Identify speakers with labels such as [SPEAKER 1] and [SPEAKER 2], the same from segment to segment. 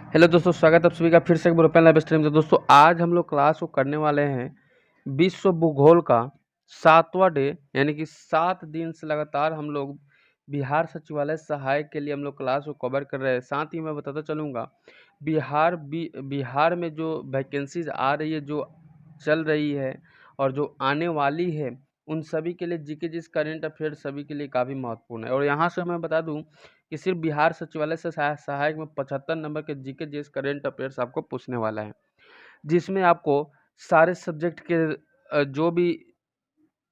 [SPEAKER 1] Hello दोस्तों, स्वागत है आप सभी का फिर से एक बार ओपन लाइव स्ट्रीम में। दोस्तों आज हम लोग क्लास को करने वाले हैं विश्व भूगोल का 7वां डे, यानी कि 7 दिन से लगातार हम लोग बिहार सचिवालय सहायक के लिए हम लोग क्लास को कवर कर रहे हैं। साथ ही मैं बताता चलूँगा बिहार में जो वैकेंसीज आ रही है, जो चल रही है और जो आने वाली है, उन सभी के लिए जीके जिस करंट अफेयर सभी के लिए काफ़ी महत्वपूर्ण है। और यहाँ से मैं बता दूँ कि सिर्फ बिहार सचिवालय से सहायक में 75 नंबर के जीके जीएस करंट अफेयर्स आपको पूछने वाला है, जिसमें आपको सारे सब्जेक्ट के जो भी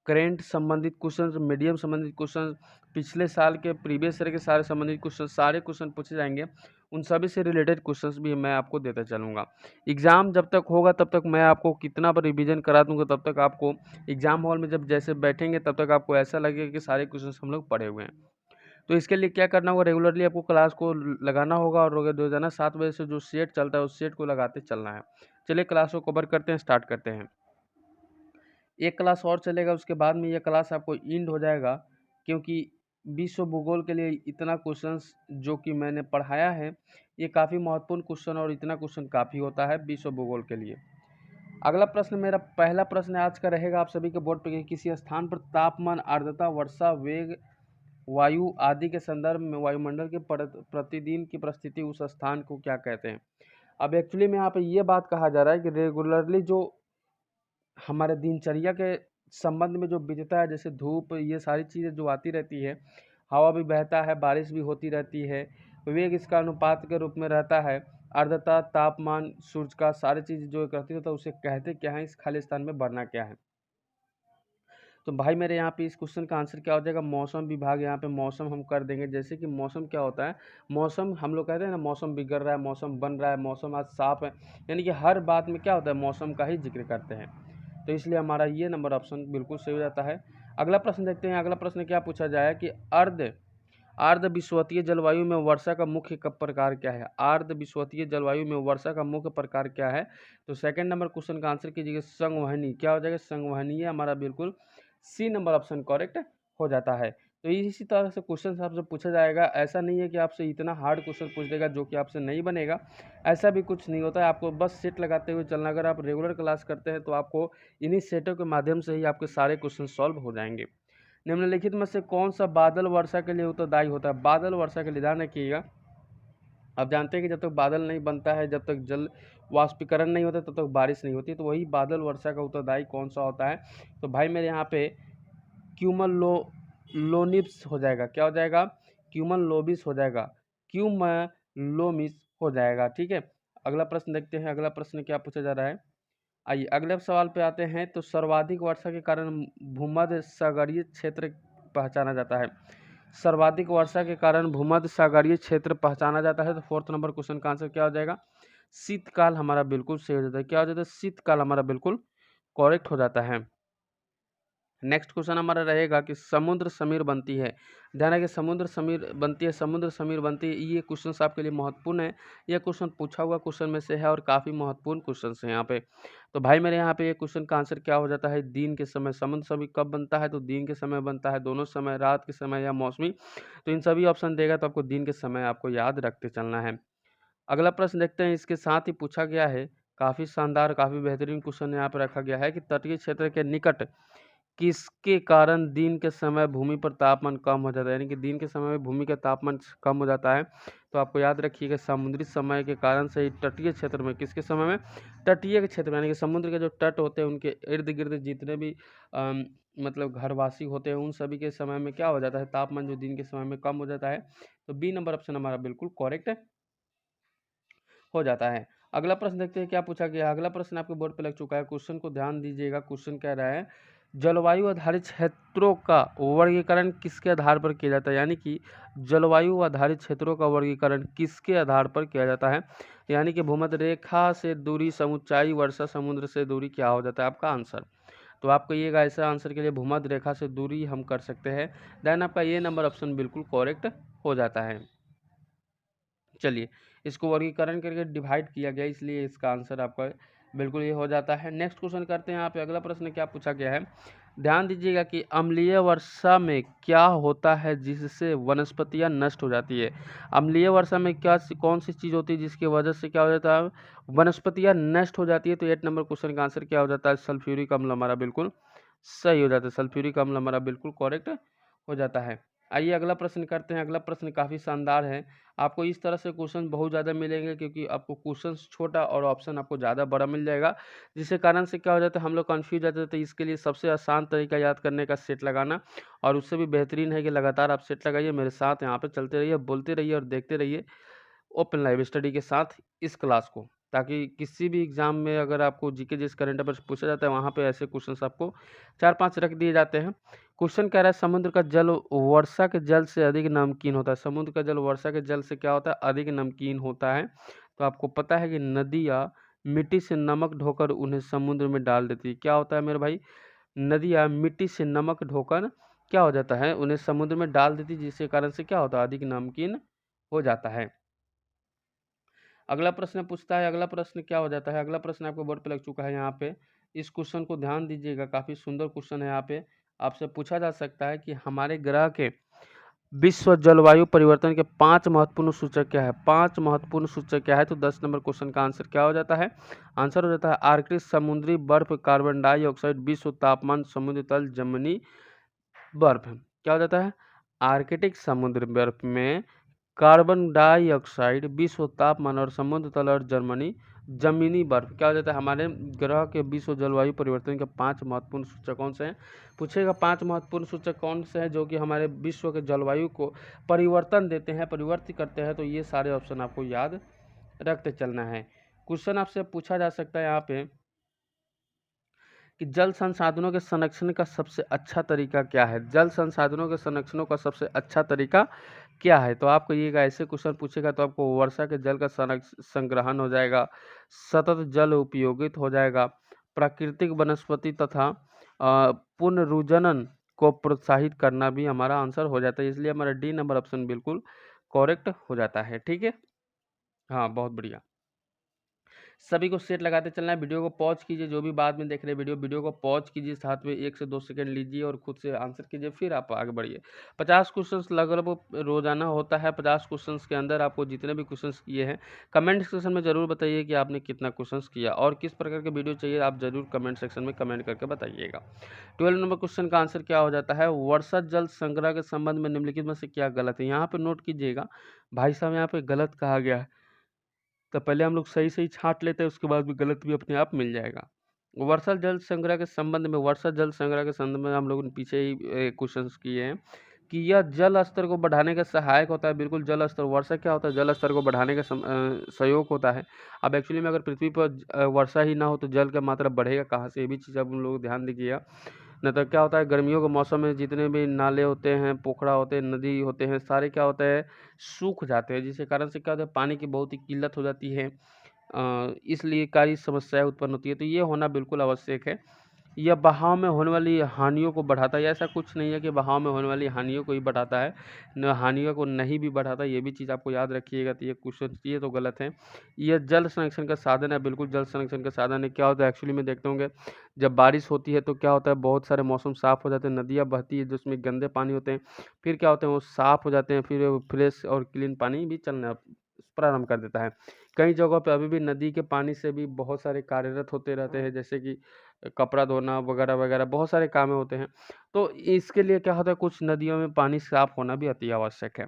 [SPEAKER 1] करेंट संबंधित क्वेश्चन, मीडियम संबंधित क्वेश्चन, पिछले साल के प्रीवियस ईयर के सारे संबंधित क्वेश्चन, सारे क्वेश्चन पूछे जाएंगे। उन सभी से रिलेटेड क्वेश्चंस भी मैं आपको देता चलूँगा। एग्ज़ाम जब तक होगा तब तक मैं आपको कितना बार रिवीजन करा दूँगा, तब तक आपको एग्ज़ाम हॉल में जब जैसे बैठेंगे तब तक आपको ऐसा लगेगा कि सारे क्वेश्चंस हम लोग पढ़े हुए हैं। तो इसके लिए क्या करना होगा, रेगुलरली आपको क्लास को लगाना होगा और रोज़ाना 7 बजे से जो सेट चलता है उस सेट को लगाते चलना है। चलिए क्लास को कवर करते हैं, स्टार्ट करते हैं। एक क्लास और चलेगा, उसके बाद में ये क्लास आपको एंड हो जाएगा, क्योंकि विश्व भूगोल के लिए इतना क्वेश्चंस जो कि मैंने पढ़ाया है, ये काफ़ी महत्वपूर्ण क्वेश्चन और इतना क्वेश्चन काफ़ी होता है विश्व भूगोल के लिए। अगला प्रश्न, मेरा पहला प्रश्न आज का रहेगा आप सभी के बोर्ड पे कि किसी स्थान पर तापमान, आर्द्रता, वर्षा, वेग, वायु आदि के संदर्भ में वायुमंडल के प्रतिदिन की परिस्थिति उस स्थान को क्या कहते हैं। अब एक्चुअली में यहाँ पे ये बात कहा जा रहा है कि रेगुलरली जो हमारे दिनचर्या के संबंध में जो बीतता है, जैसे धूप, ये सारी चीज़ें जो आती रहती है, हवा भी बहता है, बारिश भी होती रहती है, वेग इसका अनुपात के रूप में रहता है, आर्द्रता, तापमान, सूर्य का सारी चीज़ जो कहती है तो उसे कहते क्या है, इस खाली स्थान में बढ़ना क्या है। तो भाई मेरे यहाँ पे इस क्वेश्चन का आंसर क्या हो जाएगा, मौसम विभाग। यहाँ पे मौसम हम कर देंगे। जैसे कि मौसम क्या होता है, मौसम हम लोग कहते हैं ना, मौसम बिगड़ रहा है, मौसम बन रहा है, मौसम आज साफ है, यानी कि हर बात में क्या होता है, मौसम का ही जिक्र करते हैं। तो इसलिए हमारा ये नंबर ऑप्शन बिल्कुल सही हो जाता है। अगला प्रश्न देखते हैं। अगला प्रश्न क्या पूछा जाए कि अर्ध आर्द्र विषुवतीय जलवायु में वर्षा का मुख्य प्रकार क्या है। आर्द्र विषुवतीय जलवायु में वर्षा का मुख्य प्रकार क्या है। तो सेकंड नंबर क्वेश्चन का आंसर कीजिएगा संवहनी। क्या हो जाएगा, संवहनीय। हमारा बिल्कुल सी नंबर ऑप्शन करेक्ट हो जाता है। तो इसी तरह से क्वेश्चन आपसे पूछा जाएगा। ऐसा नहीं है कि आपसे इतना हार्ड क्वेश्चन पूछ देगा जो कि आपसे नहीं बनेगा, ऐसा भी कुछ नहीं होता है। आपको बस सेट लगाते हुए चलना। अगर आप रेगुलर क्लास करते हैं तो आपको इन्हीं सेटों के माध्यम से ही आपके सारे क्वेश्चन सॉल्व हो जाएंगे। निम्नलिखित में से कौन सा बादल वर्षा के लिए उत्तरदायी होता है। बादल वर्षा के लिए ध्यान रखिएगा, आप जानते हैं कि जब तक बादल नहीं बनता है, जब तक जल वाष्पीकरण नहीं होता, तब तक बारिश नहीं होती। तो वही बादल वर्षा का उत्तरदायी कौन सा होता है। तो भाई मेरे यहाँ पे क्यूमन लोनिप्स हो जाएगा। क्या हो जाएगा, क्यूमन लोबिस हो जाएगा, क्यूमलोमिस हो जाएगा। ठीक है, अगला प्रश्न देखते हैं। अगला प्रश्न क्या पूछा जा रहा है, आइए अगले सवाल पे आते हैं। तो सर्वाधिक वर्षा के कारण भूमध्य सागरीय क्षेत्र पहचाना जाता है। सर्वाधिक वर्षा के कारण भूमध्य सागरीय क्षेत्र पहचाना जाता है। तो फोर्थ नंबर क्वेश्चन का आंसर क्या हो जाएगा, शीतकाल। हमारा बिल्कुल सही हो जाता है। क्या हो जाता है, शीतकाल हमारा बिल्कुल करेक्ट हो जाता है। नेक्स्ट क्वेश्चन हमारा रहेगा कि समुद्र समीर बनती है। ध्यान है कि समुद्र समीर बनती है, समुद्र समीर बनती है। ये क्वेश्चन आपके लिए महत्वपूर्ण है। यह क्वेश्चन पूछा हुआ क्वेश्चन में से है और काफ़ी महत्वपूर्ण क्वेश्चन है यहाँ पे। तो भाई मेरे यहाँ पे ये क्वेश्चन का आंसर क्या हो जाता है, दिन के समय। समुद्र समीर कब बनता है, तो दिन के समय बनता है। दोनों समय, रात के समय या मौसमी। तो इन सभी ऑप्शन देगा तो आपको दिन के समय आपको याद रखते चलना है। अगला प्रश्न देखते हैं। इसके साथ ही पूछा गया है, काफ़ी शानदार, काफ़ी बेहतरीन क्वेश्चन यहाँ पर रखा गया है कि तटीय क्षेत्र के निकट किसके कारण दिन के समय भूमि पर तापमान कम हो जाता है। यानी कि दिन के समय में भूमि का तापमान कम हो जाता है। तो आपको याद रखिएगा, समुद्री समय के कारण से ही तटीय क्षेत्र में, किसके समय में, तटीय के क्षेत्र में, यानी कि समुद्र के जो तट होते हैं उनके इर्द गिर्द जितने भी मतलब घरवासी होते हैं, उन सभी के समय में क्या हो जाता है, तापमान जो दिन के समय में कम हो जाता है। तो बी नंबर ऑप्शन हमारा बिल्कुल करेक्ट हो जाता है। अगला प्रश्न देखते हैं क्या पूछा गया। अगला प्रश्न आपके बोर्ड पे लग चुका है। क्वेश्चन को ध्यान दीजिएगा। क्वेश्चन कह रहा है, जलवायु आधारित क्षेत्रों का वर्गीकरण किसके आधार पर किया जाता है। यानी कि जलवायु आधारित क्षेत्रों का वर्गीकरण किसके आधार पर किया जाता है। यानी कि भूमध्य रेखा से दूरी, समुच्चाई, वर्षा, समुद्र से दूरी, क्या हो जाता है आपका आंसर। तो आपको ये ऐसा आंसर के लिए भूमध्य रेखा से दूरी हम कर सकते हैं। देन आपका ये नंबर ऑप्शन बिल्कुल करेक्ट हो जाता है। चलिए, इसको वर्गीकरण करके डिवाइड किया गया, इसलिए इसका आंसर आपका बिल्कुल ये हो जाता है। नेक्स्ट क्वेश्चन करते हैं यहाँ पे। अगला प्रश्न क्या पूछा गया है, ध्यान दीजिएगा कि अम्लीय वर्षा में क्या होता है जिससे वनस्पतियाँ नष्ट हो जाती है। अम्लीय वर्षा में कौन सी चीज़ होती है जिसकी वजह से क्या हो जाता है, वनस्पतियाँ नष्ट हो जाती है। तो 8 नंबर क्वेश्चन का आंसर क्या हो जाता है, सल्फ्यूरिक अम्ल हमारा बिल्कुल सही हो जाता है। सल्फ्यूरिक अम्ल हमारा बिल्कुल करेक्ट हो जाता है। आइए अगला प्रश्न करते हैं। अगला प्रश्न काफ़ी शानदार है। आपको इस तरह से क्वेश्चन बहुत ज़्यादा मिलेंगे क्योंकि आपको क्वेश्चन छोटा और ऑप्शन आपको ज़्यादा बड़ा मिल जाएगा, जिसके कारण से क्या हो जाता है, हम लोग कन्फ्यूज हो जाते हैं। इसके लिए सबसे आसान तरीका याद करने का सेट लगाना, और उससे भी बेहतरीन है कि लगातार आप सेट लगाइए, मेरे साथ यहाँ पे चलते रहिए, बोलते रहिए और देखते रहिए ओपन लाइव स्टडी के साथ इस क्लास को, ताकि किसी भी एग्जाम में अगर आपको जीके जिस करंट अफेयर्स पूछा जाता है वहाँ पे ऐसे क्वेश्चंस आपको 4-5 रख दिए जाते हैं। क्वेश्चन कह रहा है समुद्र का जल वर्षा के जल से अधिक नमकीन होता है। समुद्र का जल वर्षा के जल से क्या होता है, अधिक नमकीन होता है। तो आपको पता है कि नदियाँ मिट्टी से नमक ढोकर उन्हें समुद्र में डाल देती है। क्या होता है मेरे भाई, नदियाँ मिट्टी से नमक ढोकर क्या हो जाता है, उन्हें समुद्र में डाल देती है, जिसके कारण से क्या होता है, अधिक नमकीन हो जाता है। अगला प्रश्न पूछता है, अगला प्रश्न क्या हो जाता है, अगला प्रश्न आपको बोर्ड पे लग चुका है यहाँ पे। इस क्वेश्चन को ध्यान दीजिएगा, काफ़ी सुंदर क्वेश्चन है। यहाँ पे आपसे पूछा जा सकता है कि हमारे ग्रह के विश्व जलवायु परिवर्तन के 5 महत्वपूर्ण सूचक क्या है। 5 महत्वपूर्ण सूचक क्या है, तो 10 नंबर क्वेश्चन का आंसर क्या हो जाता है, आंसर हो जाता है आर्कटिक समुद्री बर्फ, कार्बन डाइऑक्साइड, विश्व तापमान, समुद्र तल, जमीनी बर्फ। क्या हो जाता है, आर्कटिक समुद्र बर्फ में कार्बन डाइऑक्साइड, विश्व तापमान और समुद्र तल और जमीनी बर्फ। क्या हो जाता है, हमारे ग्रह के विश्व जलवायु परिवर्तन के 5 महत्वपूर्ण सूचक कौन से हैं, पूछेगा 5 महत्वपूर्ण सूचक कौन से हैं जो कि हमारे विश्व के जलवायु को परिवर्तन देते हैं, परिवर्तित करते हैं। तो ये सारे ऑप्शन आपको याद रखते चलना है। क्वेश्चन आपसे पूछा जा सकता है यहाँ पे कि जल संसाधनों के संरक्षण का सबसे अच्छा तरीका क्या है। जल संसाधनों के संरक्षण का सबसे अच्छा तरीका क्या है, तो आपको ये ऐसे क्वेश्चन पूछेगा तो आपको वर्षा के जल का संग्रहण हो जाएगा, सतत जल उपयोगित हो जाएगा, प्राकृतिक वनस्पति तथा पुनरुजनन को प्रोत्साहित करना भी हमारा आंसर हो जाता है। इसलिए हमारा डी नंबर ऑप्शन बिल्कुल करेक्ट हो जाता है। ठीक है, हाँ बहुत बढ़िया। सभी को सेट लगाते चलना है। वीडियो को पॉज कीजिए, जो भी बाद में देख रहे हैं वीडियो को पॉज कीजिए, साथ में 1 से 2 सेकंड लीजिए और खुद से आंसर कीजिए, फिर आप आगे बढ़िए। 50 क्वेश्चंस लगभग रोजाना होता है। 50 क्वेश्चंस के अंदर आपको जितने भी क्वेश्चंस किए हैं कमेंट सेक्शन में जरूर बताइए कि आपने कितना क्वेश्चंस किया और किस प्रकार के वीडियो चाहिए, आप जरूर कमेंट सेक्शन में कमेंट करके बताइएगा। 12 नंबर क्वेश्चन का आंसर क्या हो जाता है, वर्षा जल संग्रह के संबंध में निम्नलिखित में से क्या गलत है। यहाँ पे नोट कीजिएगा भाई साहब, यहाँ पे गलत कहा गया है, तो पहले हम लोग सही सही छांट लेते हैं, उसके बाद भी गलत भी अपने आप मिल जाएगा। वर्षा जल संग्रह के संबंध में, वर्षा जल संग्रह के संबंध में हम लोगों ने पीछे ही क्वेश्चंस किए हैं कि यह जल स्तर को बढ़ाने का सहायक होता है। बिल्कुल, जल स्तर, वर्षा क्या होता है, जल स्तर को बढ़ाने का सहयोग होता है। अब एक्चुअली में अगर पृथ्वी पर वर्षा ही ना हो तो जल का मात्रा बढ़ेगा कहाँ से, ये भी चीज़ अब हम लोग ध्यान दीजिएगा। नहीं तो क्या होता है, गर्मियों के मौसम में जितने भी नाले होते हैं, पोखरा होते हैं, नदी होते हैं, सारे क्या होता है, सूख जाते हैं, जिसके कारण से क्या होता है, पानी की बहुत ही किल्लत हो जाती है। इसलिए कई समस्याएं उत्पन्न होती है। तो ये होना बिल्कुल आवश्यक है। यह बहाव में होने वाली हानियों को बढ़ाता है। ऐसा कुछ नहीं है कि बहाव में होने वाली हानियों को ही बढ़ाता है, न हानियों को नहीं भी बढ़ाता। ये भी चीज़ आपको याद रखिएगा। तो ये क्वेश्चन ये तो गलत है। यह जल संरक्षण का साधन है, बिल्कुल जल संरक्षण का साधन है। क्या होता है, एक्चुअली में देखते होंगे जब बारिश होती है तो क्या होता है, बहुत सारे मौसम साफ़ हो जाते हैं, नदियाँ बहती है जिसमें गंदे पानी होते हैं, फिर क्या होते हैं वो साफ़ हो जाते हैं, फिर वो फ्रेश और क्लीन पानी भी चलना प्रारंभ कर देता है। कई जगहों पे अभी भी नदी के पानी से भी बहुत सारे कार्यरत होते रहते हैं, जैसे कि कपड़ा धोना वगैरह वगैरह, बहुत सारे काम होते हैं। तो इसके लिए क्या होता है, कुछ नदियों में पानी साफ होना भी अति आवश्यक है।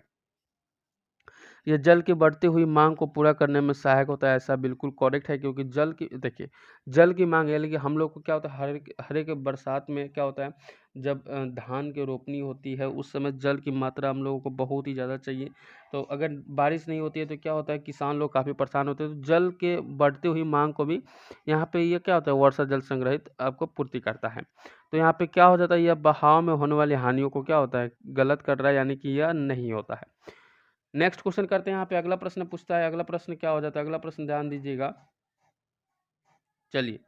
[SPEAKER 1] ये जल की बढ़ती हुई मांग को पूरा करने में सहायक होता है, ऐसा बिल्कुल करेक्ट है। क्योंकि जल की देखिए, जल की मांग है, लेकिन हम लोग को क्या होता है, हर एक बरसात में क्या होता है, जब धान की रोपनी होती है उस समय जल की मात्रा हम लोगों को बहुत ही ज़्यादा चाहिए। तो अगर बारिश नहीं होती है तो क्या होता है, किसान लोग काफ़ी परेशान होते हैं। तो जल के बढ़ती हुई मांग को भी यहाँ पे ये क्या होता है, वर्षा जल संग्रहित आपको पूर्ति करता है। तो यहाँ पे क्या हो जाता है, यह बहाव में होने वाली हानियों को क्या होता है, गलत कर रहा है, यानी कि यह नहीं होता है। नेक्स्ट क्वेश्चन करते हैं। यहाँ पे अगला प्रश्न पूछता है, अगला प्रश्न क्या हो जाता है, अगला प्रश्न ध्यान दीजिएगा। चलिए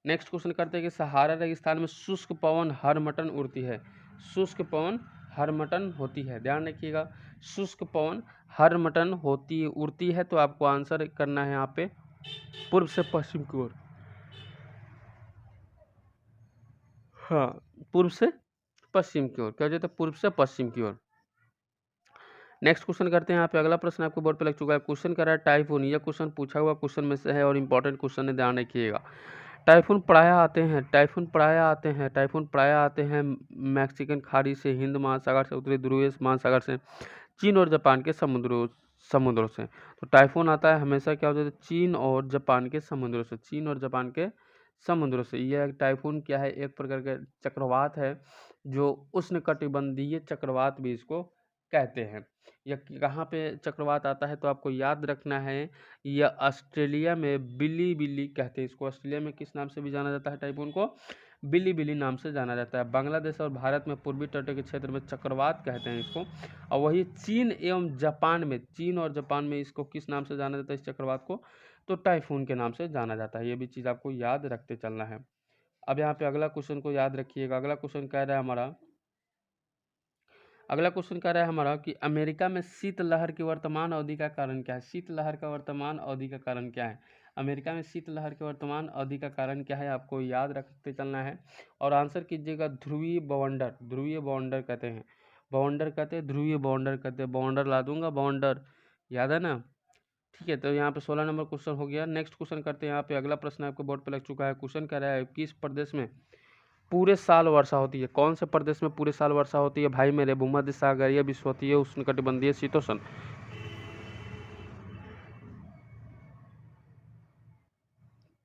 [SPEAKER 1] नेक्स्ट क्वेश्चन करते हैं कि सहारा रेगिस्तान में शुष्क पवन हर मटन उड़ती है। शुष्क पवन हर मटन होती है, ध्यान रखिएगा, शुष्क पवन हर मटन होती उड़ती है। तो आपको आंसर करना है यहाँ पे पूर्व से पश्चिम की ओर। हाँ, पूर्व से पश्चिम की ओर, क्या हो जाता है, पूर्व से पश्चिम की ओर। नेक्स्ट क्वेश्चन करते हैं। यहाँ पे अगला प्रश्न आपको बोर्ड पे लग चुका है। क्वेश्चन कर रहा है टाइफून। यह क्वेश्चन पूछा हुआ क्वेश्चन में से है और इंपॉर्टेंट क्वेश्चन है, ध्यान रखिएगा। टाइफून प्रायः आते हैं मैक्सिकन खाड़ी से, हिंद महासागर से, उत्तरी ध्रुवीय महासागर से, चीन और जापान के समुद्रों से। तो टाइफून आता है हमेशा क्या होता है, चीन और जापान के समुद्रों से। यह टाइफून क्या है, एक प्रकार का चक्रवात है, जो उष्णकटिबंधीय चक्रवात भी इसको कहते हैं। यह कहाँ पे चक्रवात आता है, तो आपको याद रखना है, यह ऑस्ट्रेलिया में बिल्ली कहते हैं इसको। ऑस्ट्रेलिया में किस नाम से भी जाना जाता है, टाइफून को बिल्ली नाम से जाना जाता है। बांग्लादेश और भारत में पूर्वी तट के क्षेत्र में चक्रवात कहते हैं इसको। और वही चीन और जापान में इसको किस नाम से जाना जाता है, इस चक्रवात को, तो टाइफून के नाम से जाना जाता है। ये भी चीज़ आपको याद रखते चलना है। अब यहाँ पे अगला क्वेश्चन को याद रखिएगा। अगला क्वेश्चन कह रहा है हमारा कि अमेरिका में शीतलहर की वर्तमान अवधि का कारण क्या है। शीतलहर का वर्तमान अवधि का कारण क्या है, अमेरिका में शीतलहर के वर्तमान अवधि का कारण क्या है, आपको याद रखते चलना है। और आंसर कीजिएगा ध्रुवीय बवंडर कहते हैं, बवंडर ला दूंगा, बवंडर, याद है ना। ठीक है, तो यहाँ पे 16 नंबर क्वेश्चन हो गया। नेक्स्ट क्वेश्चन करते हैं। यहाँ पे अगला प्रश्न आपके बोर्ड पे लग चुका है। क्वेश्चन कह रहा है किस प्रदेश में पूरे साल वर्षा होती है। कौन से प्रदेश में पूरे साल वर्षा होती है भाई मेरे, भूमध्य सागरीय, विषुवतीय, उष्णकटिबंधीय, शीतोष्ण।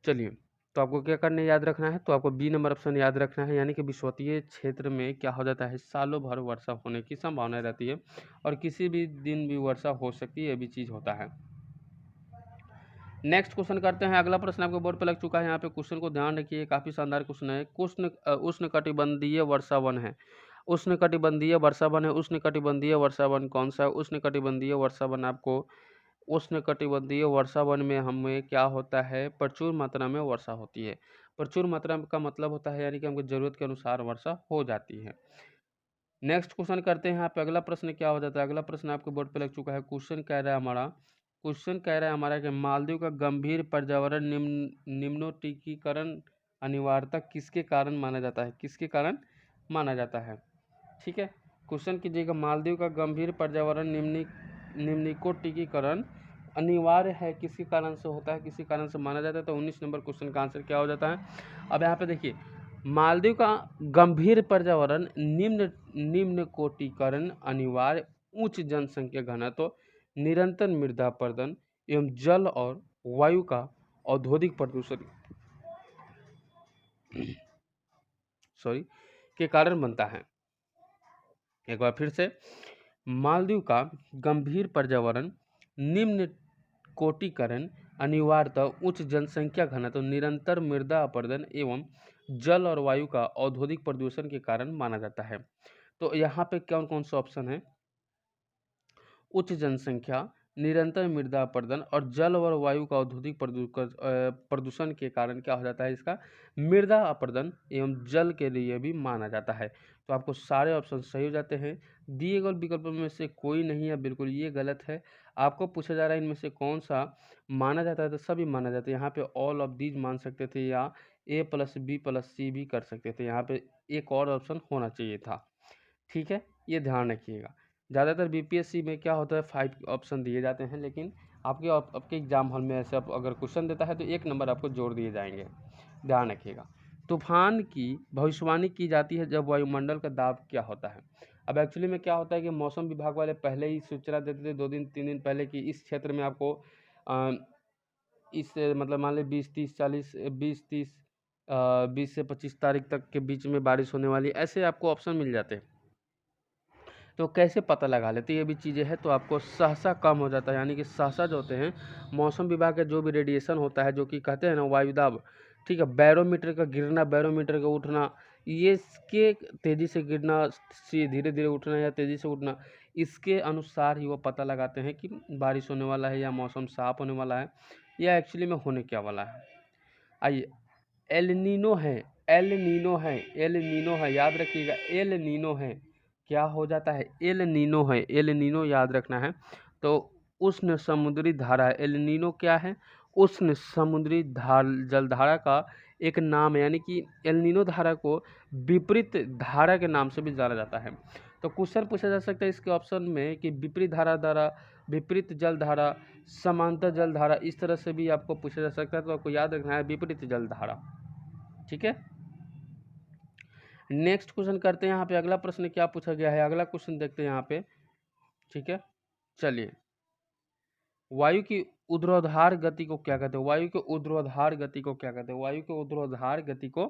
[SPEAKER 1] चलिए, तो आपको क्या करना है, याद रखना है, तो आपको बी नंबर ऑप्शन याद रखना है, यानी कि विषुवतीय क्षेत्र में क्या हो जाता है, सालों भर वर्षा होने की संभावना रहती है और किसी भी दिन भी वर्षा हो सकती है, ये भी चीज़ होता है। नेक्स्ट क्वेश्चन करते हैं। अगला प्रश्न आपके बोर्ड पे लग चुका है। यहाँ पे क्वेश्चन को ध्यान रखिए, काफ़ी शानदार क्वेश्चन है। उष्णकटिबंधीय वर्षावन है। उष्णकटिबंधीय वर्षावन कौन सा है, उष्णकटिबंधीय वर्षावन आपको, उष्णकटिबंधीय वर्षावन में हमें क्या होता है, प्रचुर मात्रा में वर्षा होती है। प्रचुर मात्रा का मतलब होता है यानी कि हमको जरूरत के अनुसार वर्षा हो जाती है। नेक्स्ट क्वेश्चन करते हैं। यहाँ पे अगला प्रश्न क्या हो जाता है। अगला प्रश्न आपके बोर्ड पे लग चुका है। क्वेश्चन कह रहा है हमारा कि मालदीव का गंभीर पर्यावरण निम्नोत्तरीकरण अनिवार्यता किसके कारण माना जाता है, ठीक है। क्वेश्चन कीजिएगा, मालदीव का गंभीर पर्यावरण निम्नोत्तरीकरण अनिवार्य है, किसी कारण से होता है, किसी कारण से माना जाता है। तो 19 नंबर क्वेश्चन का आंसर क्या हो जाता है। अब यहाँ पे देखिए, मालदीव का गंभीर पर्यावरण निम्नोत्तरीकरण अनिवार्य उच्च जनसंख्या घनत्व, निरंतर मृदा अपरदन एवं जल और वायु का औद्योगिक प्रदूषण के कारण बनता है। एक बार फिर से, मालदीव का गंभीर पर्यावरण निम्नोत्तरीकरण अनिवार्यतः उच्च जनसंख्या घनत्व, निरंतर मृदा अपरदन एवं जल और वायु का औद्योगिक प्रदूषण के कारण माना जाता है। तो यहाँ पे कौन कौन सा ऑप्शन है, उच्च जनसंख्या, निरंतर मृदा अपरदन और जल और वायु का औद्योगिक प्रदूषण के कारण क्या हो जाता है, इसका मृदा अपरदन एवं जल के लिए भी माना जाता है। तो आपको सारे ऑप्शन सही हो जाते हैं। दिए गए विकल्पों में से कोई नहीं है, बिल्कुल ये गलत है। आपको पूछा जा रहा है इनमें से कौन सा माना जाता है, तो सभी माना जाता है। यहाँ पे ऑल ऑफ दीज मान सकते थे या A+B+C भी कर सकते थे। यहाँ पे एक और ऑप्शन होना चाहिए था, ठीक है, ये ध्यान रखिएगा। ज़्यादातर बीपीएससी में क्या होता है, 5 ऑप्शन दिए जाते हैं, लेकिन आपके एग्जाम हॉल में ऐसे अगर क्वेश्चन देता है तो 1 नंबर आपको जोड़ दिए जाएंगे, ध्यान रखिएगा। तूफान की भविष्यवाणी की जाती है जब वायुमंडल का दाब क्या होता है। अब एक्चुअली में क्या होता है कि मौसम विभाग वाले पहले ही सूचना देते थे 2 दिन 3 दिन पहले कि इस क्षेत्र में आपको इस मतलब मान लीजिए 20 से 25 तारीख तक के बीच में बारिश होने वाली, ऐसे आपको ऑप्शन मिल जाते हैं। तो कैसे पता लगा लेते, ये भी चीज़ें हैं। तो आपको सहसा कम हो जाता है, यानी कि सहसा जो होते हैं मौसम विभाग का जो भी रेडिएशन होता है, जो कि कहते हैं ना वायुदाब, ठीक है, बैरोमीटर का गिरना, बैरोमीटर का उठना, ये इसके तेज़ी से गिरना, धीरे धीरे उठना या तेज़ी से उठना, इसके अनुसार ही वो पता लगाते हैं कि बारिश होने वाला है या मौसम साफ होने वाला है या एक्चुअली में होने क्या वाला है। आइए, एल नीनो है, याद रखिएगा, एल नीनो है, क्या हो जाता है, एल नीनो याद रखना है। तो उष्ण समुद्री धारा, एल नीनो क्या है, उष्ण समुद्री जलधारा का एक नाम है, यानी कि एल नीनो धारा को विपरीत धारा के नाम से भी जाना जाता है। तो क्वेश्चन पूछा जा सकता है इसके ऑप्शन में कि विपरीत धारा, विपरीत जल धारा, समांतर जल धारा, इस तरह से भी आपको पूछा जा सकता है। तो आपको याद रखना है विपरीत जल धारा। ठीक है, नेक्स्ट क्वेश्चन करते हैं। यहाँ पे अगला प्रश्न क्या पूछा गया है, अगला क्वेश्चन देखते हैं यहाँ पे। ठीक है, चलिए, वायु की ऊर्ध्वाधर गति को क्या कहते हैं? वायु के ऊर्ध्वाधर गति को क्या कहते हैं? वायु के ऊर्ध्वाधर गति को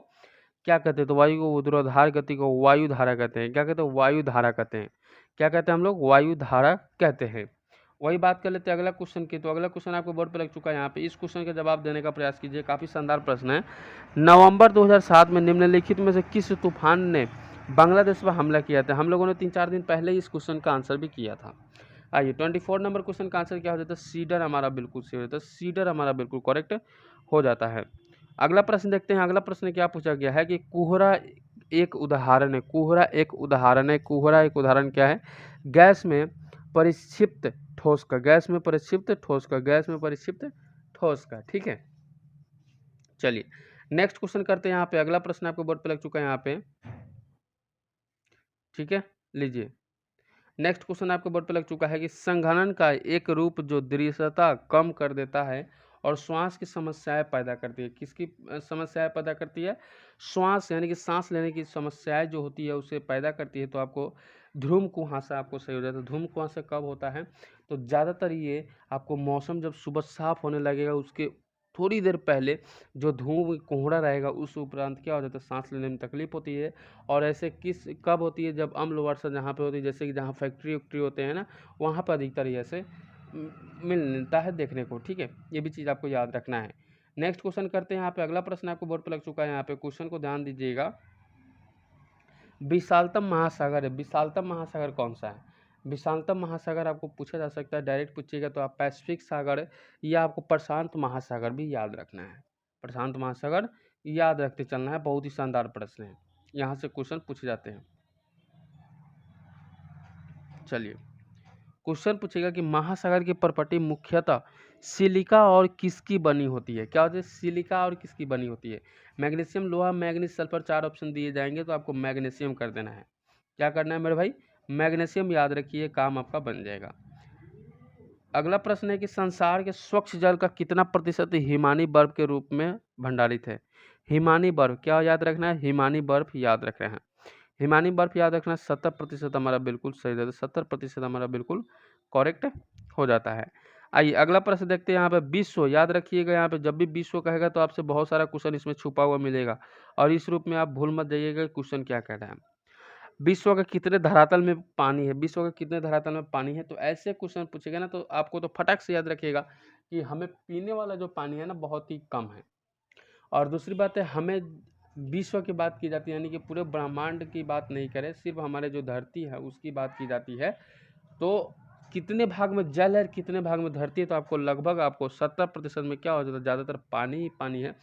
[SPEAKER 1] क्या कहते हैं? तो वायु को ऊर्ध्वाधर गति को वायु धारा कहते हैं। क्या कहते हैं? वायु धारा कहते हैं। क्या कहते हैं हम लोग? वायु धारा कहते हैं। वही बात कर लेते हैं अगला क्वेश्चन की। तो अगला क्वेश्चन आपको बोर्ड पर लग चुका है यहाँ पे। इस क्वेश्चन का जवाब देने का प्रयास कीजिए, काफी शानदार प्रश्न है। नवंबर 2007 में निम्नलिखित में से किस तूफान ने बांग्लादेश पर हमला किया था? हम लोगों ने 3-4 दिन पहले ही इस क्वेश्चन का आंसर भी किया था। आइए, 24 नंबर क्वेश्चन का आंसर क्या हो जाता है? सीडर हमारा बिल्कुल सही हो जाता है। सीडर हमारा बिल्कुल करेक्ट हो जाता है। अगला प्रश्न देखते हैं। अगला प्रश्न क्या पूछा गया है कि कोहरा एक उदाहरण है। कोहरा एक उदाहरण है। कोहरा एक उदाहरण क्या है? गैस में परिक्षिप्त ठोस का, गैस में परिक्षिप्त ठोस का, गैस में परिक्षिप्त ठोस का। ठीक है, चलिए नेक्स्ट क्वेश्चन करते हैं। यहाँ पे अगला प्रश्न आपको बोर्ड पे लग चुका है यहाँ पे। ठीक है, लीजिए, नेक्स्ट क्वेश्चन आपके बोर्ड पे लग चुका है कि संघनन का एक रूप जो दृश्यता कम कर देता है और श्वास की समस्याएं पैदा करती है। किसकी समस्याएं पैदा करती है? श्वास, यानी कि सांस लेने की समस्याएं जो होती है उसे पैदा करती है। तो आपको ध्रुव कुहासा आपको सही हो जाता है। ध्रुव कुहासा कब होता है? तो ज़्यादातर ये आपको मौसम जब सुबह साफ होने लगेगा उसके थोड़ी देर पहले जो धूप कोहरा रहेगा उस उपरांत क्या हो जाता है? सांस लेने में तकलीफ होती है। और ऐसे कब होती है? जब अम्ल वर्षा जहाँ पे होती है, जैसे कि जहाँ फैक्ट्री वैक्ट्री होते हैं ना, वहाँ पर अधिकतर ये ऐसे मिलता है देखने को। ठीक है, ये भी चीज़ आपको याद रखना है। नेक्स्ट क्वेश्चन करते हैं। यहाँ पे अगला प्रश्न आपको बोर्ड पर लग चुका है। यहाँ पे क्वेश्चन को ध्यान दीजिएगा। विशालतम महासागर है। विशालतम महासागर कौन सा है? विशालतम महासागर आपको पूछा जा सकता है, डायरेक्ट पूछिएगा तो आप पैसिफिक सागर या आपको प्रशांत महासागर भी याद रखना है। प्रशांत महासागर याद रखते चलना है। बहुत ही शानदार प्रश्न है, यहाँ से क्वेश्चन पूछे जाते हैं। चलिए, क्वेश्चन पूछेगा कि महासागर की प्रॉपर्टी मुख्यतः सिलिका और किसकी बनी होती है? क्या होती है? सिलिका और किसकी बनी होती है? मैग्नीशियम, लोहा, मैग्नीज, सल्फर, 4 ऑप्शन दिए जाएंगे तो आपको मैग्नीशियम कर देना है। क्या करना है मेरे भाई? मैग्नीशियम याद रखिए, काम आपका बन जाएगा। अगला प्रश्न है कि संसार के स्वच्छ जल का कितना प्रतिशत हिमानी बर्फ के रूप में भंडारित है? हिमानी बर्फ क्या याद रखना है? हिमानी बर्फ याद रख रहे हैं। हिमानी बर्फ याद रखना 70% हमारा बिल्कुल सही रहता है। 70% हमारा बिल्कुल करेक्ट हो जाता है। आइए अगला प्रश्न देखते हैं। यहाँ पे विश्व याद रखिएगा। यहाँ पे जब भी विश्व कहेगा तो आपसे बहुत सारा क्वेश्चन इसमें छुपा हुआ मिलेगा और इस रूप में आप भूल मत जाइएगा क्वेश्चन क्या कह रहा है। विश्व के कितने धरातल में पानी है? विश्व के कितने धरातल में पानी है? तो ऐसे क्वेश्चन पूछेगा ना तो आपको तो फटाक से याद रखिएगा कि हमें पीने वाला जो पानी है ना बहुत ही कम है। और दूसरी बात है, हमें विश्व की बात की जाती है, यानी कि पूरे ब्रह्मांड की बात नहीं करें, सिर्फ हमारे जो धरती है उसकी बात की जाती है। तो कितने भाग में जल है, कितने भाग में धरती है? तो आपको लगभग आपको 70% में क्या हो जाता है? ज़्यादातर पानी ही पानी है।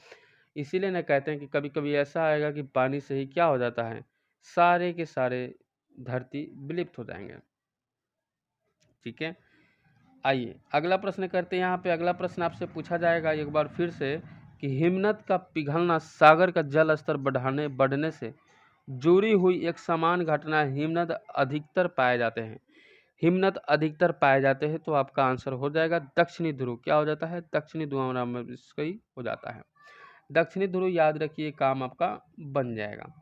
[SPEAKER 1] इसीलिए ना कहते हैं कि कभी कभी ऐसा आएगा कि पानी से ही क्या हो जाता है, सारे के सारे धरती विलुप्त हो जाएंगे। ठीक है, आइए अगला प्रश्न करते हैं। यहाँ पे अगला प्रश्न आपसे पूछा जाएगा एक बार फिर से कि हिमनद का पिघलना सागर का जल स्तर बढ़ने से जुड़ी हुई एक समान घटना है। हिमनद अधिकतर पाए जाते हैं। हिमनद अधिकतर पाए जाते हैं तो आपका आंसर हो जाएगा दक्षिणी ध्रुव। क्या हो जाता है? दक्षिणी ध्रुव इसका ही हो जाता है। दक्षिणी ध्रुव याद रखिए, काम आपका बन जाएगा।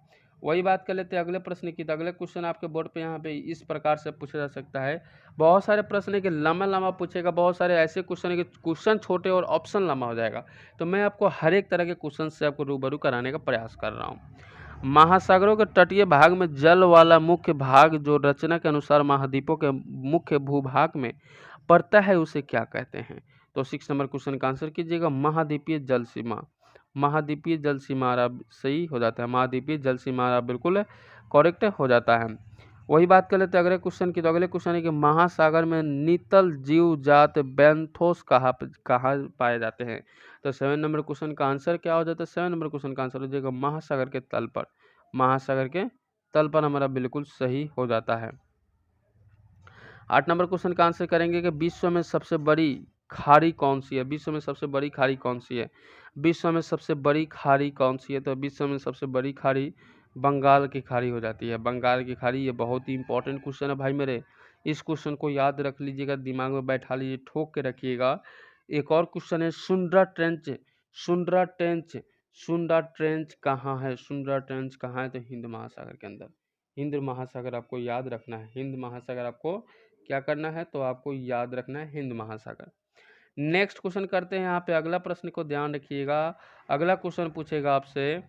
[SPEAKER 1] वही बात कर लेते हैं अगले प्रश्न की। तो अगले क्वेश्चन आपके बोर्ड पे यहाँ पे इस प्रकार से पूछा जा सकता है। बहुत सारे प्रश्न है कि लंबा लंबा पूछेगा, बहुत सारे ऐसे क्वेश्चन है कि क्वेश्चन छोटे और ऑप्शन लंबा हो जाएगा। तो मैं आपको हर एक तरह के क्वेश्चन से आपको रूबरू कराने का प्रयास कर रहा हूँ। महासागरों के तटीय भाग में जल वाला मुख्य भाग जो रचना के अनुसार महाद्वीपों के मुख्य भूभाग में पड़ता है उसे क्या कहते हैं? तो 6 नंबर क्वेश्चन का आंसर कीजिएगा महाद्वीपीय जल सीमा। महाद्वीपीय जल सीमा सही हो जाता है। महाद्वीपीय जल सीमा बिल्कुल करेक्ट हो जाता है। वही बात कर लेते हैं अगले क्वेश्चन की। तो अगले क्वेश्चन है कि महासागर में नितल जीव जात बेंथोस कहाँ पाए जाते हैं? तो 7 नंबर क्वेश्चन का आंसर क्या हो जाता है? 7 नंबर क्वेश्चन का आंसर हो जाएगा महासागर के तल पर। महासागर के तल पर हमारा बिल्कुल सही हो जाता है। 8 नंबर क्वेश्चन का आंसर करेंगे कि विश्व में सबसे बड़ी खाड़ी कौन सी है? विश्व में सबसे बड़ी खाड़ी कौन सी है? विश्व में सबसे बड़ी खाड़ी कौन सी है? तो विश्व में सबसे बड़ी खाड़ी बंगाल की खाड़ी हो जाती है। बंगाल की खाड़ी, ये बहुत ही इंपॉर्टेंट क्वेश्चन है भाई मेरे। इस क्वेश्चन को याद रख लीजिएगा, दिमाग में बैठा लीजिए, ठोक के रखिएगा। एक और क्वेश्चन है, सुंदरा ट्रेंच। सुंदरा ट्रेंच, सुंदरा ट्रेंच कहाँ है? सुंदरा ट्रेंच कहाँ है? तो हिंद महासागर के अंदर। हिंद महासागर आपको याद रखना है। हिंद महासागर आपको क्या करना है? तो आपको याद रखना है हिंद महासागर। नेक्स्ट क्वेश्चन करते हैं। यहाँ पे अगला प्रश्न को ध्यान रखिएगा। अगला क्वेश्चन पूछेगा आपसे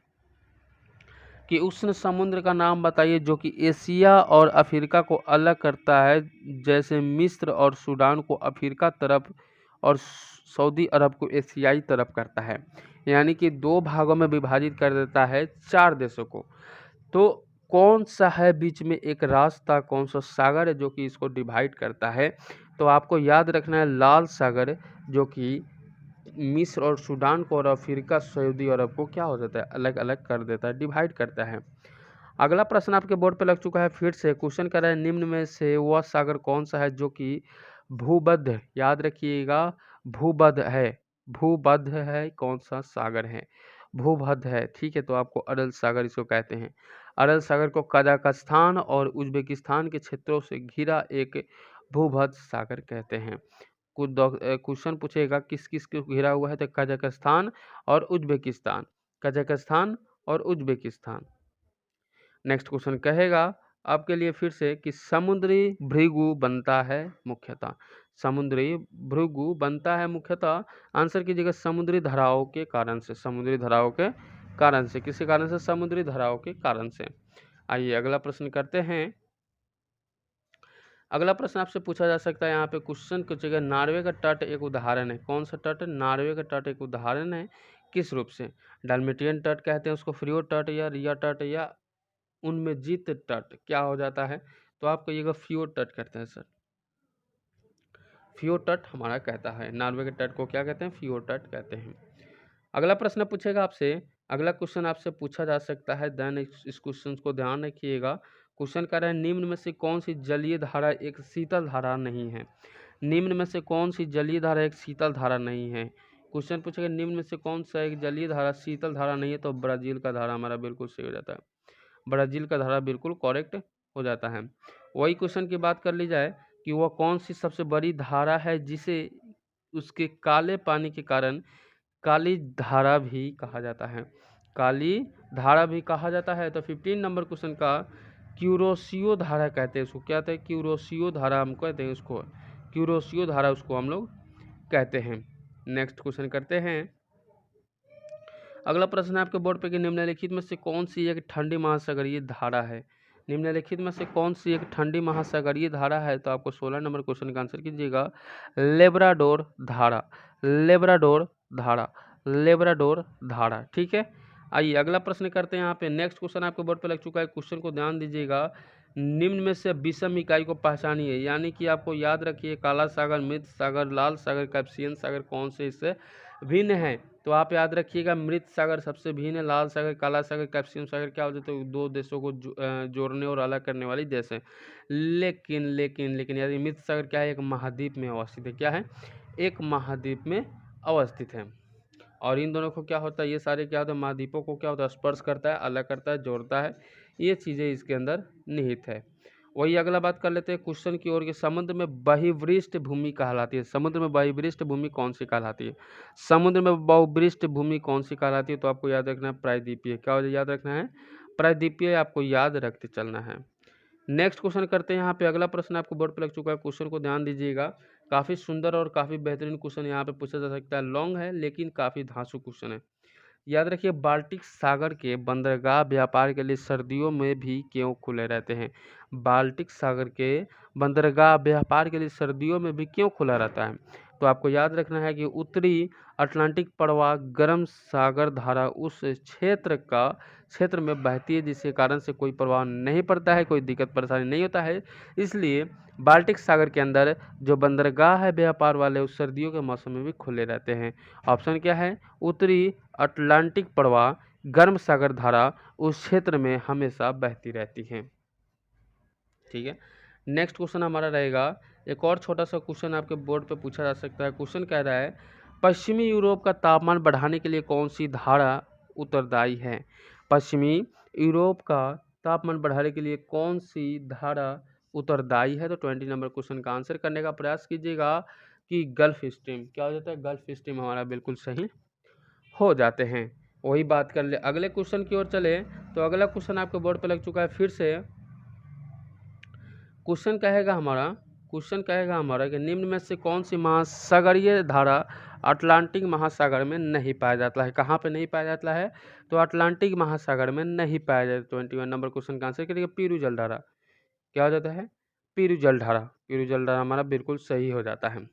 [SPEAKER 1] कि उष्ण समुद्र का नाम बताइए जो कि एशिया और अफ्रीका को अलग करता है, जैसे मिस्र और सूडान को अफ्रीका तरफ और सऊदी अरब को एशियाई तरफ करता है। यानी कि दो भागों में विभाजित कर देता है 4 देशों को। तो कौन सा है बीच में एक रास्ता, कौन सा सागर है जो कि इसको डिवाइड करता है? तो आपको याद रखना है लाल सागर, जो कि मिस्र और सूडान को और अफ्रीका सऊदी अरब को क्या हो जाता है? अलग अलग कर देता है, डिवाइड करता है। अगला प्रश्न आपके बोर्ड पे लग चुका है। फिर से क्वेश्चन कर रहा है, निम्न में से वह सागर कौन सा है जो कि भूबद्ध, याद रखिएगा, भूबद्ध है। भूबद्ध है, कौन सा सागर है? भूबद्ध है। ठीक है, तो आपको अरल सागर इसको कहते हैं। अरल सागर को कजाकिस्तान और उज्बेकिस्तान के क्षेत्रों से घिरा एक भूबद्ध सागर कहते हैं। कुछ क्वेश्चन पूछेगा किस किस को घिरा हुआ है? तो कजाकिस्तान और उज्बेकिस्तान, कजाकिस्तान और उज्बेकिस्तान। नेक्स्ट क्वेश्चन कहेगा आपके लिए फिर से कि समुद्री भृगु बनता है मुख्यतः। समुद्री भृगु बनता है मुख्यतः, आंसर कीजिएगा, समुद्री धाराओं के कारण से। समुद्री धाराओं के कारण से, किसी कारण से? समुद्री धाराओं के कारण से। आइए अगला प्रश्न करते हैं। अगला प्रश्न आपसे पूछा जा सकता है, यहाँ पे क्वेश्चन पूछेगा, नॉर्वे का तट एक उदाहरण है। कौन सा तट? नॉर्वे का तट एक उदाहरण है। किस रूप से? डाल्मेटियन तट कहते हैं उसको, फ्रियो तट या रिया तट या उनमें जीत तट क्या हो जाता है? तो आप कहिएगा फ्रियो तट कहते हैं सर। फ्रियो तट हमारा कहता है, नॉर्वे के तट को क्या कहते हैं? फ्रियो तट कहते हैं। अगला प्रश्न पूछेगा आपसे। अगला क्वेश्चन आपसे पूछा जा सकता है, देन इस क्वेश्चन को ध्यान रखिएगा। क्वेश्चन कह रहा है, निम्न में से कौन सी जलीय धारा एक शीतल धारा नहीं है? निम्न में से कौन सी जलीय धारा एक शीतल धारा नहीं है? क्वेश्चन पूछेगा, निम्न में से कौन सा एक जलीय धारा शीतल धारा नहीं है? तो ब्राजील का धारा हमारा बिल्कुल सही हो जाता है। ब्राजील का धारा बिल्कुल करेक्ट हो जाता है। वही क्वेश्चन की बात कर ली जाए कि वह कौन सी सबसे बड़ी धारा है जिसे उसके काले पानी के कारण काली धारा भी कहा जाता है। काली धारा भी कहा जाता है। तो 15 नंबर क्वेश्चन का क्यूरोसियो धारा कहते हैं उसको। क्या कहते हैं? क्यूरोसियो धारा हम कहते हैं उसको। क्यूरोसियो धारा उसको हम लोग कहते हैं। नेक्स्ट क्वेश्चन करते हैं। अगला प्रश्न है आपके बोर्ड पे कि निम्नलिखित में से कौन सी एक ठंडी महासागरीय धारा है? निम्नलिखित में से कौन सी एक ठंडी महासागरीय धारा है? तो आपको 16 नंबर क्वेश्चन का आंसर कीजिएगा, लेब्राडोर धारा। लेब्राडोर धारा, लेब्राडोर धारा। ठीक है, आइए अगला प्रश्न करते हैं। यहाँ पे नेक्स्ट क्वेश्चन आपके बोर्ड पे लग चुका है। क्वेश्चन को ध्यान दीजिएगा। निम्न में से विषम इकाई को पहचानिए, यानी कि आपको याद रखिए, काला सागर, मृत सागर, लाल सागर, कैप्सियन सागर कौन से इससे भिन्न है? तो आप याद रखिएगा, मृत सागर सबसे भिन्न है, लाल सागर, काला सागर, कैप्सियन सागर क्या हो जाता है? दो देशों को जोड़ने और अलग करने वाली देश है। लेकिन लेकिन लेकिन यदि मृत सागर क्या है? एक महाद्वीप में अवस्थित है। क्या है? एक महाद्वीप में अवस्थित है। और इन दोनों को क्या होता है? ये सारे क्या होता है? महाद्वीपों को क्या होता है? स्पर्श करता है, अलग करता है, जोड़ता है। ये चीज़ें इसके अंदर निहित है। वही अगला बात कर लेते हैं क्वेश्चन की ओर के। समुद्र में बहिर्वृष्ट भूमि कहलाती है। समुद्र में बहिर्वृष्ट भूमि कौन सी कहलाती है? समुद्र में बहिर्वृष्ट भूमि कौन सी कहलाती है? तो आपको याद रखना है प्रायद्वीपीय। क्या याद रखना है? प्रायद्वीपीय आपको याद रखते चलना है। नेक्स्ट क्वेश्चन करते हैं। यहाँ पे अगला प्रश्न आपको बोर्ड पर लग चुका है। क्वेश्चन को ध्यान दीजिएगा, काफ़ी सुंदर और काफ़ी बेहतरीन क्वेश्चन यहाँ पे पूछा जा सकता है। लॉन्ग है लेकिन काफ़ी धांसू क्वेश्चन है। याद रखिए, बाल्टिक सागर के बंदरगाह व्यापार के लिए सर्दियों में भी क्यों खुले रहते हैं? बाल्टिक सागर के बंदरगाह व्यापार के लिए सर्दियों में भी क्यों खुला रहता है? तो आपको याद रखना है कि उत्तरी अटलांटिक प्रवाह गर्म सागर धारा उस क्षेत्र में बहती है, जिसके कारण से कोई प्रभाव नहीं पड़ता है, कोई दिक्कत परेशानी नहीं होता है। इसलिए बाल्टिक सागर के अंदर जो बंदरगाह है व्यापार वाले, उस सर्दियों के मौसम में भी खुले रहते हैं। ऑप्शन क्या है? उत्तरी अटलांटिक प्रवाह गर्म सागर धारा उस क्षेत्र में हमेशा बहती रहती है। ठीक है, नेक्स्ट क्वेश्चन हमारा रहेगा एक और छोटा सा क्वेश्चन आपके बोर्ड पे पूछा जा सकता है। क्वेश्चन कह रहा है पश्चिमी यूरोप का तापमान बढ़ाने के लिए कौन सी धारा उत्तरदायी है। पश्चिमी यूरोप का तापमान बढ़ाने के लिए कौन सी धारा उत्तरदायी है। तो 20 नंबर क्वेश्चन का आंसर करने का प्रयास कीजिएगा कि गल्फ स्ट्रीम। क्या हो जाता है, गल्फ स्ट्रीम हमारा बिल्कुल सही हो जाते हैं। वही बात कर ले, अगले क्वेश्चन की ओर चले तो अगला क्वेश्चन आपके बोर्ड पे लग चुका है। फिर से क्वेश्चन कहेगा हमारा कि निम्न में से कौन सी महासागरीय धारा अटलांटिक महासागर में नहीं पाया जाता है। कहाँ पे नहीं पाया जाता है, तो अटलांटिक महासागर में नहीं पाया जाता। 21 नंबर क्वेश्चन का आंसर करिएगा पीरू जलधारा। क्या हो जाता है, पीरू जलधारा हमारा बिल्कुल सही हो जाता है।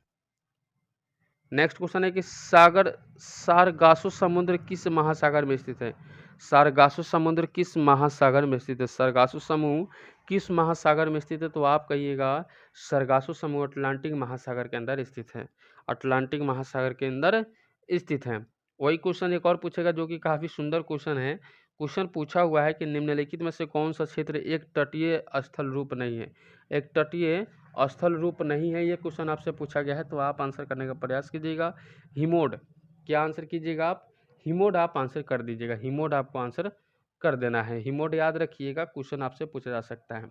[SPEAKER 1] नेक्स्ट क्वेश्चन है कि सारगासो समुद्र किस महासागर में स्थित है। सारगासो समुद्र किस महासागर में स्थित है। सारगासो समूह किस महासागर में स्थित है, तो आप कहिएगा सारगासो समूह अटलांटिक महासागर के अंदर स्थित है। अटलांटिक महासागर के अंदर स्थित है। वही क्वेश्चन एक और पूछेगा जो कि काफ़ी सुंदर क्वेश्चन है। क्वेश्चन पूछा हुआ है कि निम्नलिखित में से कौन सा क्षेत्र एक तटीय स्थल रूप नहीं है। एक तटीय स्थल रूप नहीं है, ये क्वेश्चन आपसे पूछा गया है, तो आप आंसर करने का प्रयास कीजिएगा हिमोड। क्या आंसर कीजिएगा आप, हिमोड आप आंसर कर दीजिएगा। हिमोड आपको आंसर कर देना है। हिमोड याद रखिएगा, क्वेश्चन आपसे पूछा जा सकता है।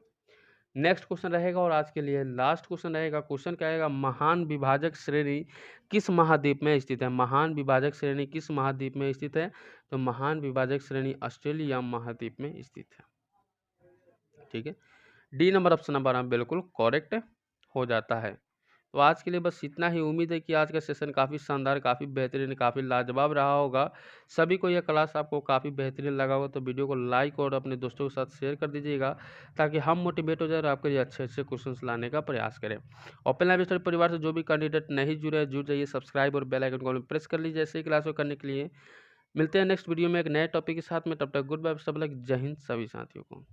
[SPEAKER 1] नेक्स्ट क्वेश्चन रहेगा और आज के लिए लास्ट क्वेश्चन रहेगा। क्वेश्चन क्या आएगा, महान विभाजक श्रेणी किस महाद्वीप में स्थित है। महान विभाजक श्रेणी किस महाद्वीप में स्थित है, तो महान विभाजक श्रेणी ऑस्ट्रेलिया महाद्वीप में स्थित है। ठीक है, डी नंबर ऑप्शन नंबर बिल्कुल करेक्ट हो जाता है। तो आज के लिए बस इतना ही। उम्मीद है कि आज का सेशन काफ़ी शानदार, काफ़ी बेहतरीन, काफ़ी लाजवाब रहा होगा। सभी को यह क्लास आपको काफ़ी बेहतरीन लगा होगा तो वीडियो को लाइक और अपने दोस्तों के साथ शेयर कर दीजिएगा ताकि हम मोटिवेट हो जाए और आपके लिए अच्छे अच्छे क्वेश्चंस लाने का प्रयास करें। ओपन लाइव स्टडी परिवार से जो भी कैंडिडेट नहीं जुड़े जुड़ जाइए, सब्सक्राइब और बेल आइकन को प्रेस कर लीजिए ऐसे ही क्लास को करने के लिए। मिलते हैं नेक्स्ट वीडियो में एक नए टॉपिक के साथ में, तब तक गुड बाय, सब लोग जय हिंद सभी साथियों को।